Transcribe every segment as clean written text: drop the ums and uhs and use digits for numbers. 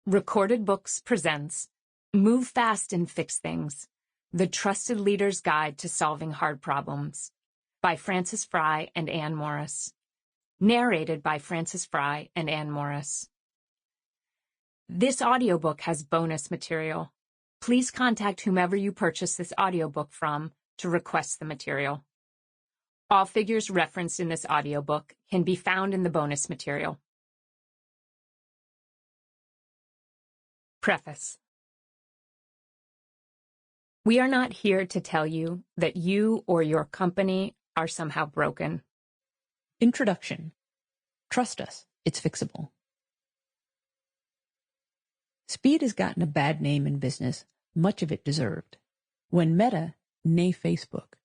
Recorded Books presents Move Fast and Fix Things, The Trusted Leader's Guide to Solving Hard Problems by Frei and Anne Morris. Narrated by Frei and Anne Morris. This audiobook has bonus material. Please contact whomever you purchase this audiobook from to request the material. All figures referenced in this audiobook can be found in the bonus material. Preface. We are not here to tell you that you or your company are somehow broken. Introduction. Trust us, it's fixable. Speed has gotten a bad name in business, much of it deserved. When Meta, nay Facebook,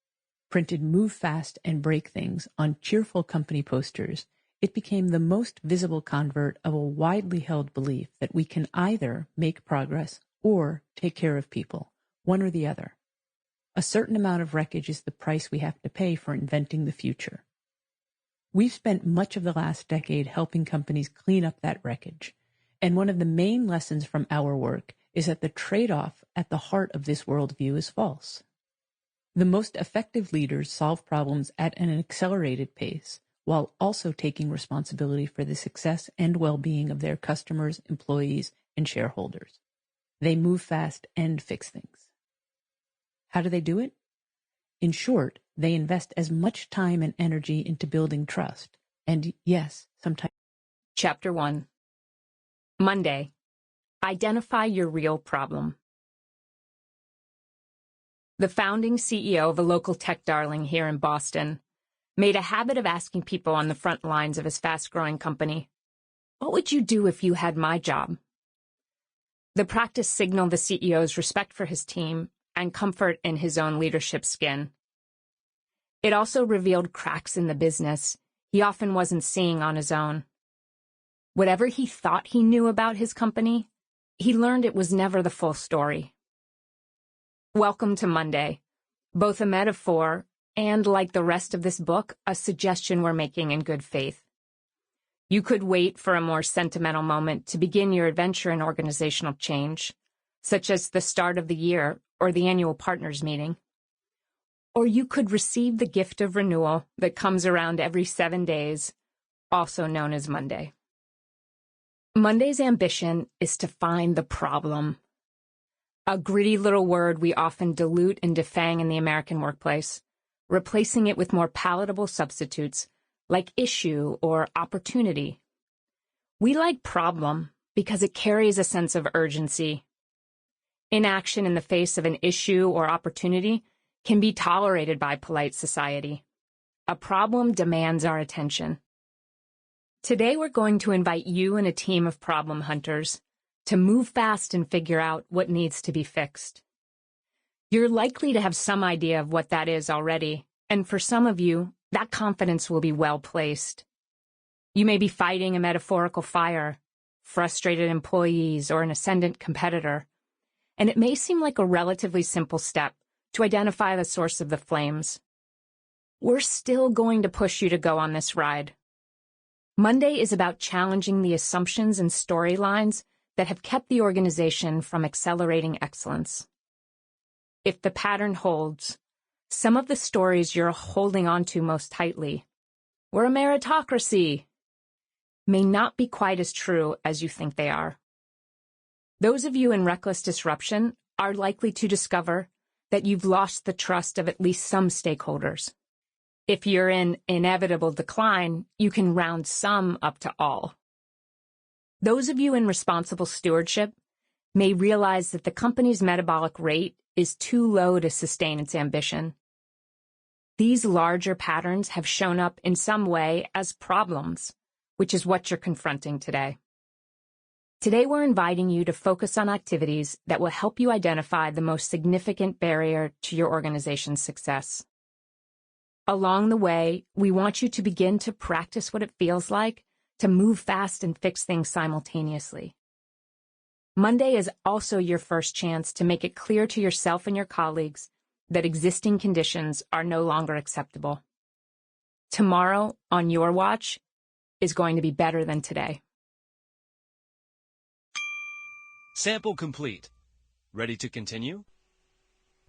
printed Move Fast and Break Things on cheerful company posters, it became the most visible convert of a widely held belief that we can either make progress or take care of people, one or the other. A certain amount of wreckage is the price we have to pay for inventing the future. We've spent much of the last decade helping companies clean up that wreckage, and one of the main lessons from our work is that the trade-off at the heart of this worldview is false. The most effective leaders solve problems at an accelerated pace, while also taking responsibility for the success and well-being of their customers, employees, and shareholders. They move fast and fix things. How do they do it? In short, they invest as much time and energy into building trust, and yes, sometimes. Chapter 1. Monday. Identify your real problem. The founding CEO of a local tech darling here in Boston made a habit of asking people on the front lines of his fast-growing company, "What would you do if you had my job?" The practice signaled the CEO's respect for his team and comfort in his own leadership skin. It also revealed cracks in the business he often wasn't seeing on his own. Whatever he thought he knew about his company, he learned it was never the full story. Welcome to Monday, both a metaphor and, like the rest of this book, a suggestion we're making in good faith. You could wait for a more sentimental moment to begin your adventure in organizational change, such as the start of the year or the annual partners meeting. Or you could receive the gift of renewal that comes around every 7 days, also known as Monday. Monday's ambition is to find the problem. A gritty little word we often dilute and defang in the American workplace, replacing it with more palatable substitutes like issue or opportunity. We like problem because it carries a sense of urgency. Inaction in the face of an issue or opportunity can be tolerated by polite society. A problem demands our attention. Today we're going to invite you and a team of problem hunters to move fast and figure out what needs to be fixed. You're likely to have some idea of what that is already, and for some of you, that confidence will be well placed. You may be fighting a metaphorical fire, frustrated employees, or an ascendant competitor, and it may seem like a relatively simple step to identify the source of the flames. We're still going to push you to go on this ride. Monday is about challenging the assumptions and storylines that have kept the organization from accelerating excellence. If the pattern holds, some of the stories you're holding on to most tightly, "We're a meritocracy," may not be quite as true as you think they are. Those of you in reckless disruption are likely to discover that you've lost the trust of at least some stakeholders. If you're in inevitable decline, you can round some up to all. Those of you in responsible stewardship may realize that the company's metabolic rate is too low to sustain its ambition. These larger patterns have shown up in some way as problems, which is what you're confronting today. Today we're inviting you to focus on activities that will help you identify the most significant barrier to your organization's success. Along the way, we want you to begin to practice what it feels like to move fast and fix things simultaneously. Monday is also your first chance to make it clear to yourself and your colleagues that existing conditions are no longer acceptable. Tomorrow, on your watch, is going to be better than today. Sample complete. Ready to continue?